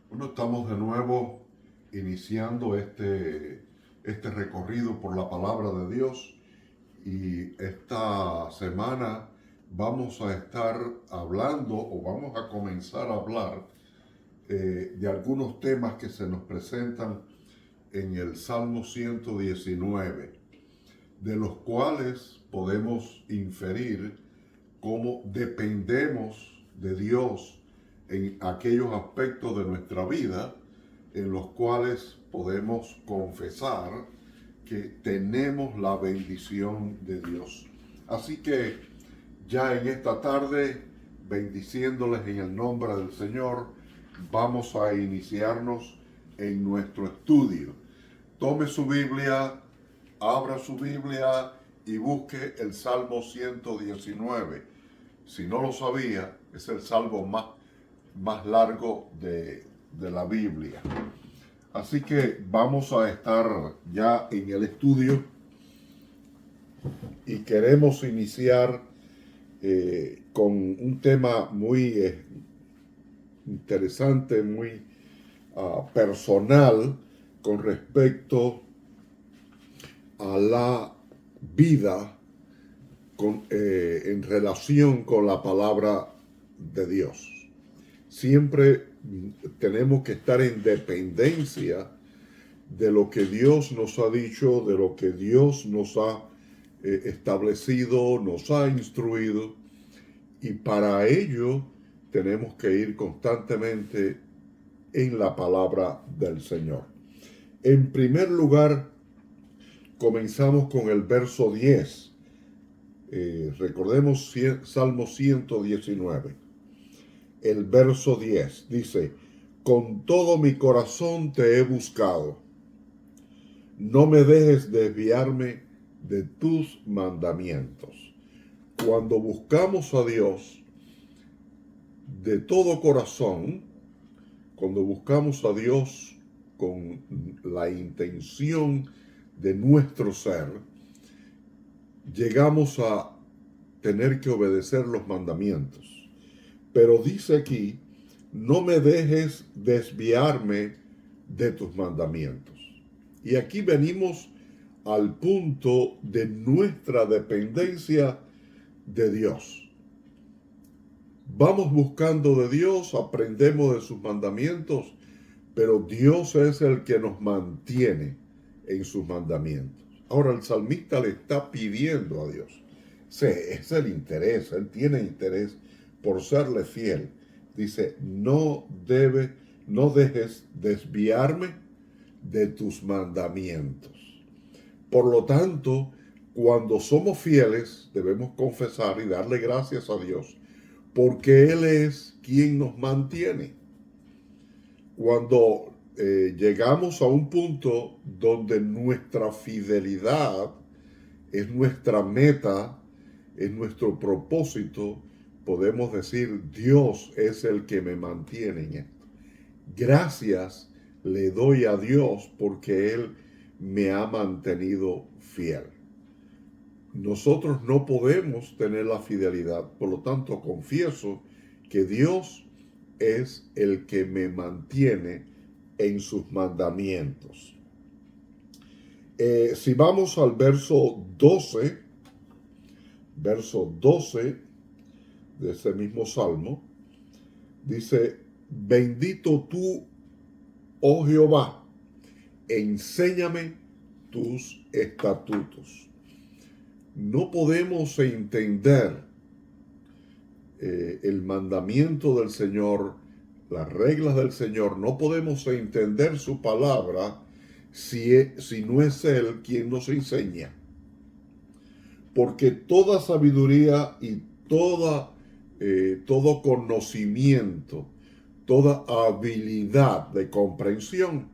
Bueno, estamos de nuevo iniciando este recorrido por la palabra de Dios y esta semana vamos a estar hablando o vamos a comenzar a hablar de algunos temas que se nos presentan en el Salmo 119, de los cuales podemos inferir cómo dependemos de Dios en aquellos aspectos de nuestra vida en los cuales podemos confesar que tenemos la bendición de Dios. Así que ya en esta tarde, bendiciéndoles en el nombre del Señor, vamos a iniciarnos en nuestro estudio. Tome su Biblia, abra su Biblia y busque el Salmo 119. Si no lo sabía, es el salmo más largo de la Biblia. Así que vamos a estar ya en el estudio y queremos iniciar con un tema muy interesante, muy personal con respecto a la vida en relación con la palabra de Dios. Siempre tenemos que estar en dependencia de lo que Dios nos ha dicho, de lo que Dios nos ha establecido, nos ha instruido, y para ello tenemos que ir constantemente en la palabra del Señor. En primer lugar, comenzamos con el verso 10. Recordemos Salmo 119. El verso 10 dice: con todo mi corazón te he buscado. No me dejes desviarme de tus mandamientos. Cuando buscamos a Dios de todo corazón, cuando buscamos a Dios con la intención de nuestro ser, llegamos a tener que obedecer los mandamientos. Pero dice aquí: no me dejes desviarme de tus mandamientos. Y aquí venimos al punto de nuestra dependencia de Dios. Vamos buscando de Dios, aprendemos de sus mandamientos, pero Dios es el que nos mantiene en sus mandamientos. Ahora el salmista le está pidiendo a Dios. Es el interés, él tiene interés por serle fiel. Dice: no dejes desviarme de tus mandamientos. Por lo tanto, cuando somos fieles, debemos confesar y darle gracias a Dios, porque Él es quien nos mantiene. Cuando llegamos a un punto donde nuestra fidelidad es nuestra meta, es nuestro propósito, podemos decir: Dios es el que me mantiene en esto. Gracias le doy a Dios porque Él me ha mantenido fiel. Nosotros no podemos tener la fidelidad, por lo tanto confieso que Dios es el que me mantiene en sus mandamientos. Si vamos al verso 12 de ese mismo salmo, dice: bendito tú, oh Jehová, enséñame tus estatutos. No podemos entender el mandamiento del Señor, las reglas del Señor, no podemos entender su palabra si no es Él quien nos enseña. Porque toda sabiduría y todo conocimiento, toda habilidad de comprensión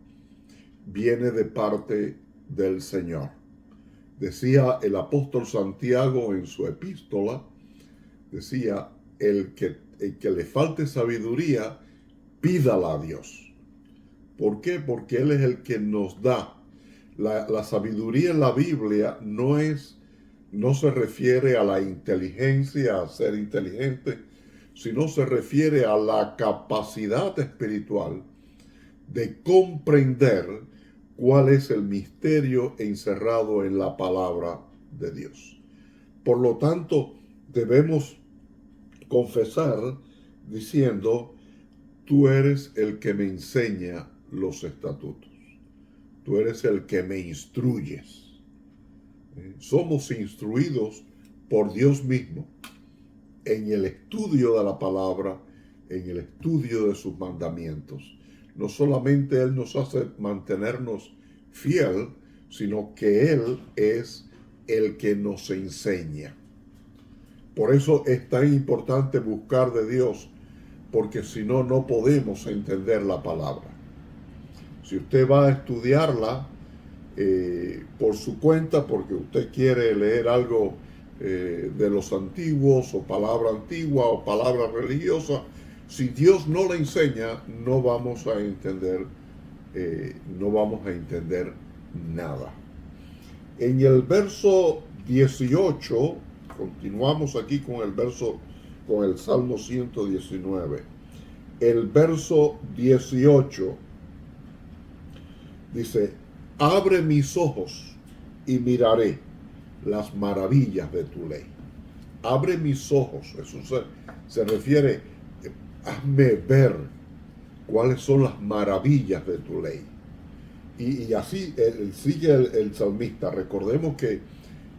viene de parte del Señor. Decía el apóstol Santiago en su epístola, decía: el que le falte sabiduría, pídala a Dios. ¿Por qué? Porque Él es el que nos da. La sabiduría en la Biblia no se refiere a la inteligencia, a ser inteligente, sino se refiere a la capacidad espiritual de comprender cuál es el misterio encerrado en la palabra de Dios. Por lo tanto, debemos confesar diciendo: tú eres el que me enseña los estatutos. Tú eres el que me instruyes. Somos instruidos por Dios mismo en el estudio de la palabra, en el estudio de sus mandamientos. No solamente Él nos hace mantenernos fiel, sino que Él es el que nos enseña. Por eso es tan importante buscar de Dios, porque si no, no podemos entender la palabra. Si usted va a estudiarla por su cuenta, porque usted quiere leer algo de los antiguos, o palabra antigua, o palabra religiosa, si Dios no le enseña, no vamos a entender nada. En el verso 18, continuamos aquí con el Salmo 119. El verso 18 dice: abre mis ojos y miraré las maravillas de tu ley. Abre mis ojos, eso se refiere, hazme ver cuáles son las maravillas de tu ley. Y así sigue el salmista. Recordemos que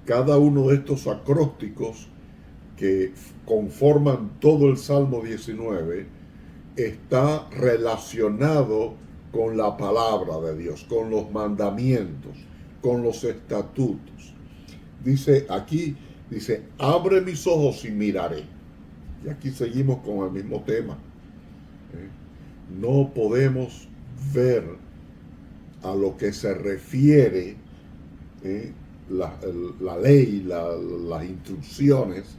cada uno de estos acrósticos que conforman todo el Salmo 19 está relacionado con la palabra de Dios, con los mandamientos, con los estatutos. Dice aquí, abre mis ojos y miraré. Y aquí seguimos con el mismo tema. No podemos ver a lo que se refiere la ley, las instrucciones,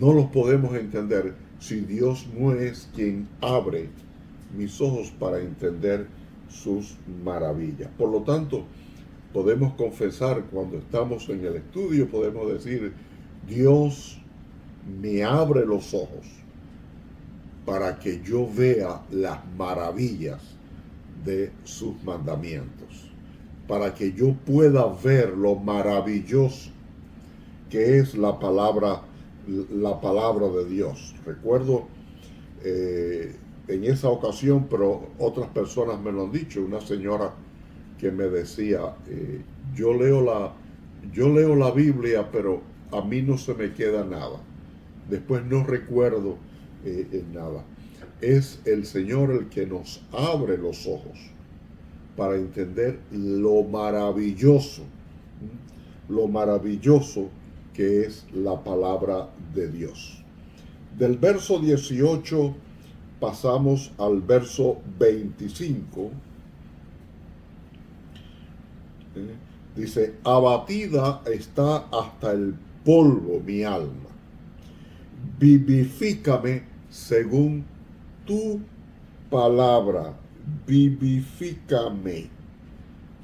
no los podemos entender si Dios no es quien abre mis ojos para entender sus maravillas. Por lo tanto, podemos confesar cuando estamos en el estudio, podemos decir: Dios me abre los ojos para que yo vea las maravillas de sus mandamientos, para que yo pueda ver lo maravilloso que es la palabra de Dios. Recuerdo en esa ocasión, pero otras personas me lo han dicho, una señora que me decía: yo leo la Biblia, pero a mí no se me queda nada, después no recuerdo nada. Es el Señor el que nos abre los ojos para entender lo maravilloso que es la palabra de Dios. Del verso 18 pasamos al verso 25. Dice: abatida está hasta el polvo mi alma, vivifícame según tu palabra. Vivifícame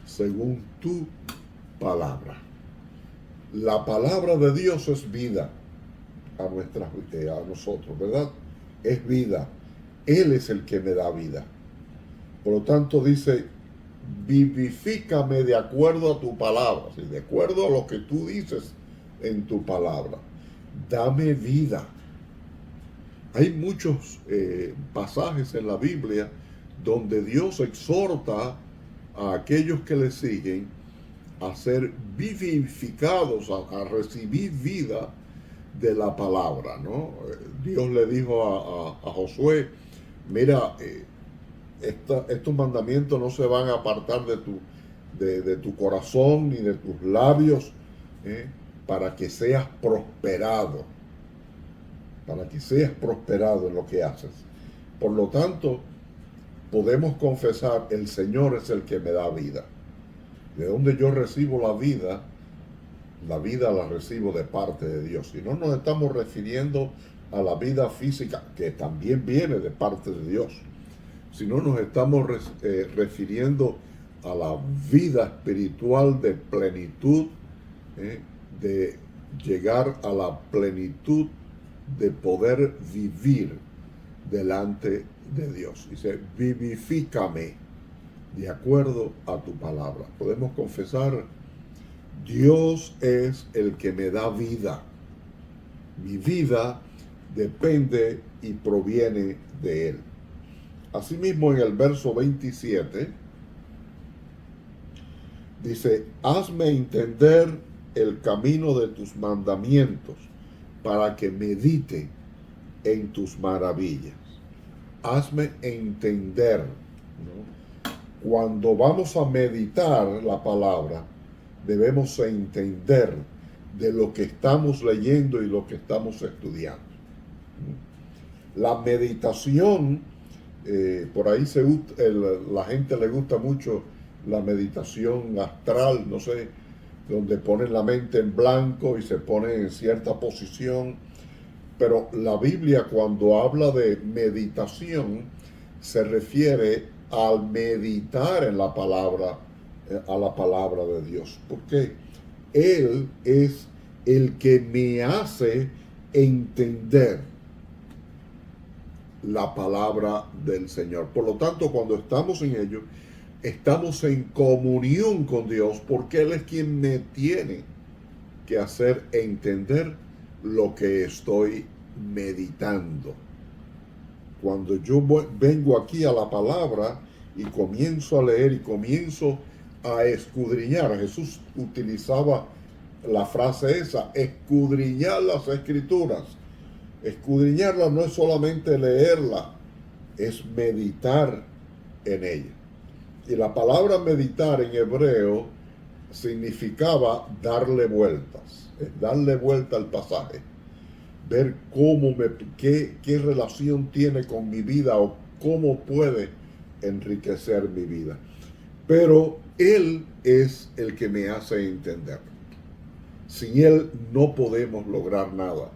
según tu palabra. La palabra de Dios es vida a nosotros, ¿verdad? Es vida. Él es el que me da vida. Por lo tanto dice: vivifícame de acuerdo a tu palabra, ¿sí? De acuerdo a lo que tú dices en tu palabra. Dame vida. Hay muchos pasajes en la Biblia donde Dios exhorta a aquellos que le siguen a ser vivificados, a recibir vida de la palabra, ¿no? Dios le dijo a Josué: mira, estos mandamientos no se van a apartar de tu corazón ni de tus labios, para que seas prosperado, en lo que haces. Por lo tanto, podemos confesar: el Señor es el que me da vida. De donde yo recibo la vida la recibo de parte de Dios. Y no nos estamos refiriendo a la vida física, que también viene de parte de Dios, sino nos estamos refiriendo a la vida espiritual de plenitud, de llegar a la plenitud de poder vivir delante de Dios. Dice: vivifícame de acuerdo a tu palabra. Podemos confesar, Dios es el que me da vida. Mi vida depende y proviene de Él. Asimismo, en el verso 27, dice, hazme entender el camino de tus mandamientos para que medite en tus maravillas. Hazme entender, ¿no? Cuando vamos a meditar la palabra, debemos entender de lo que estamos leyendo y lo que estamos estudiando. La meditación, por ahí la gente le gusta mucho la meditación astral, no sé, donde ponen la mente en blanco y se ponen en cierta posición. Pero la Biblia, cuando habla de meditación, se refiere al meditar en la palabra, a la palabra de Dios. Porque Él es el que me hace entender la palabra del Señor. Por lo tanto, cuando estamos en ello, estamos en comunión con Dios, porque Él es quien me tiene que hacer entender lo que estoy meditando. Cuando yo vengo aquí a la palabra y comienzo a leer y comienzo a escudriñar, Jesús utilizaba la frase esa, escudriñar las escrituras. Escudriñarla no es solamente leerla, es meditar en ella. Y la palabra meditar en hebreo significaba darle vueltas, es darle vuelta al pasaje, ver qué relación tiene con mi vida o cómo puede enriquecer mi vida. Pero Él es el que me hace entender. Sin Él no podemos lograr nada.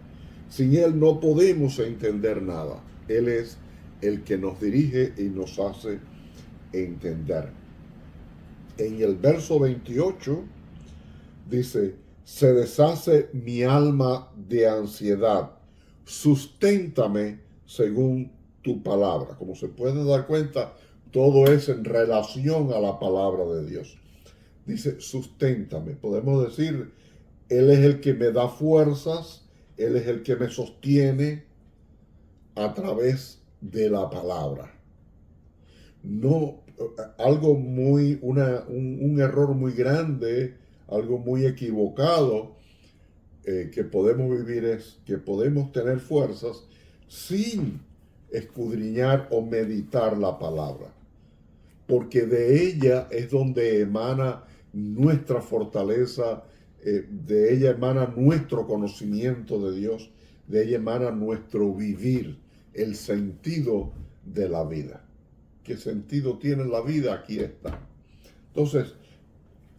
Sin Él no podemos entender nada. Él es el que nos dirige y nos hace entender. En el verso 28 dice, se deshace mi alma de ansiedad, susténtame según tu palabra. Como se puede dar cuenta, todo es en relación a la palabra de Dios. Dice, susténtame. Podemos decir, Él es el que me da fuerzas, Él es el que me sostiene a través de la palabra. No, un error muy grande, algo muy equivocado que podemos vivir es que podemos tener fuerzas sin escudriñar o meditar la palabra, porque de ella es donde emana nuestra fortaleza, de ella emana nuestro conocimiento de Dios, de ella emana nuestro vivir, el sentido de la vida. ¿Qué sentido tiene la vida? Aquí está. Entonces,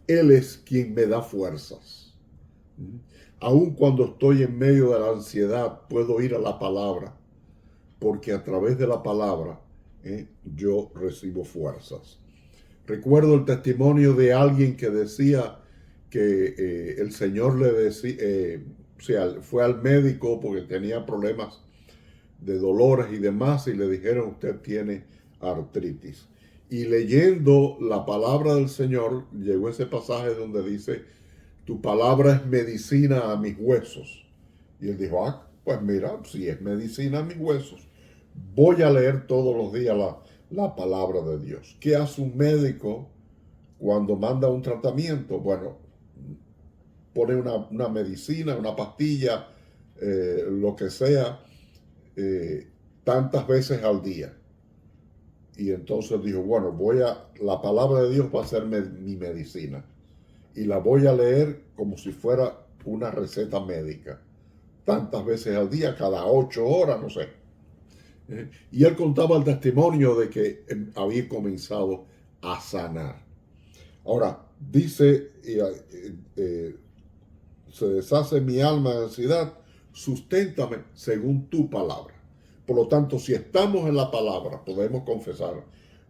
Él es quien me da fuerzas. Aun cuando estoy en medio de la ansiedad, puedo ir a la palabra, porque a través de la palabra yo recibo fuerzas. Recuerdo el testimonio de alguien que decía que el Señor le decía, fue al médico porque tenía problemas de dolores y demás, y le dijeron, usted tiene artritis. Y leyendo la palabra del Señor, llegó ese pasaje donde dice, tu palabra es medicina a mis huesos. Y él dijo, pues mira, si es medicina a mis huesos, voy a leer todos los días la palabra de Dios. ¿Qué hace un médico cuando manda un tratamiento? Bueno, pone una medicina, una pastilla, lo que sea, tantas veces al día. Y entonces dijo, bueno, la palabra de Dios va a ser mi medicina. Y la voy a leer como si fuera una receta médica. Tantas veces al día, cada 8 horas, no sé. Y él contaba el testimonio de que había comenzado a sanar. Ahora, dice, se deshace mi alma de ansiedad, susténtame según tu palabra. Por lo tanto, si estamos en la palabra, podemos confesar,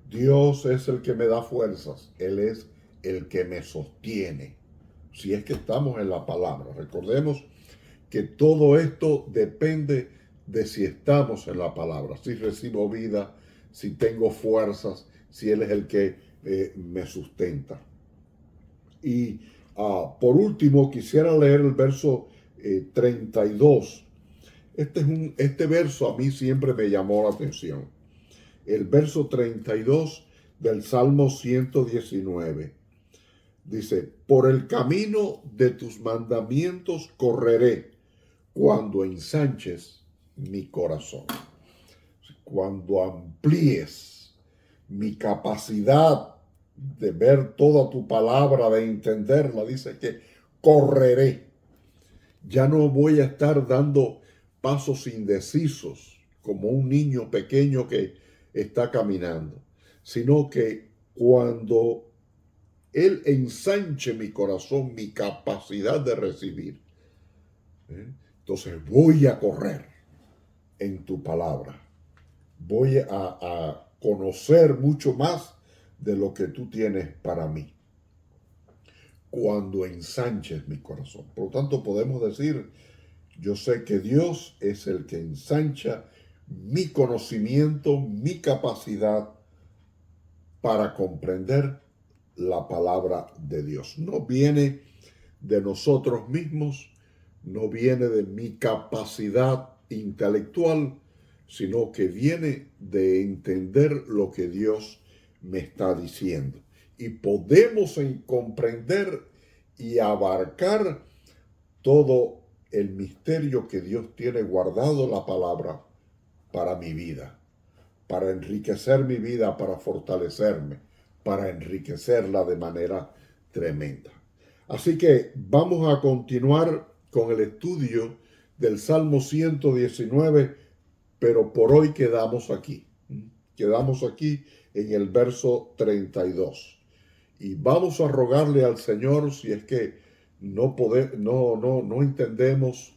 Dios es el que me da fuerzas, Él es el que me sostiene. Si es que estamos en la palabra, recordemos que todo esto depende de si estamos en la palabra, si recibo vida, si tengo fuerzas, si Él es el que me sustenta. Y por último, quisiera leer el verso 32. Este verso a mí siempre me llamó la atención. El verso 32 del Salmo 119. Dice, por el camino de tus mandamientos correré cuando ensanches mi corazón. Cuando amplíes mi capacidad de ver toda tu palabra, de entenderla, dice que correré. Ya no voy a estar dando pasos indecisos como un niño pequeño que está caminando, sino que cuando Él ensanche mi corazón, mi capacidad de recibir, entonces voy a correr en tu palabra. Voy a conocer mucho más de lo que tú tienes para mí. Cuando ensanches mi corazón. Por lo tanto, podemos decir, yo sé que Dios es el que ensancha mi conocimiento, mi capacidad para comprender la palabra de Dios. No viene de nosotros mismos, no viene de mi capacidad intelectual, sino que viene de entender lo que Dios me está diciendo. Y podemos comprender y abarcar todo el misterio que Dios tiene guardado en la palabra para mi vida, para enriquecer mi vida, para fortalecerme, para enriquecerla de manera tremenda. Así que vamos a continuar con el estudio del Salmo 119, pero por hoy quedamos aquí. Quedamos aquí en el verso 32. Y vamos a rogarle al Señor, si es que no entendemos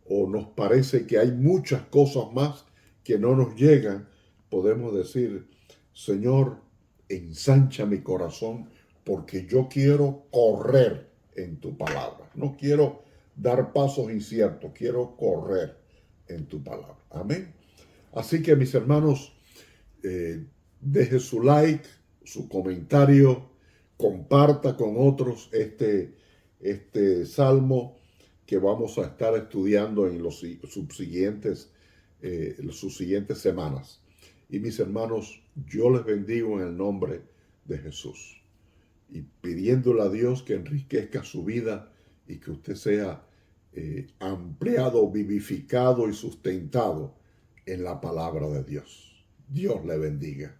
o nos parece que hay muchas cosas más que no nos llegan, podemos decir, Señor, ensancha mi corazón porque yo quiero correr en tu palabra. No quiero dar pasos inciertos, quiero correr en tu palabra. Amén. Así que mis hermanos, deje su like, su comentario, comparta con otros este salmo que vamos a estar estudiando en sus siguientes semanas. Y mis hermanos, yo les bendigo en el nombre de Jesús. Y pidiéndole a Dios que enriquezca su vida y que usted sea ampliado, vivificado y sustentado en la palabra de Dios. Dios le bendiga.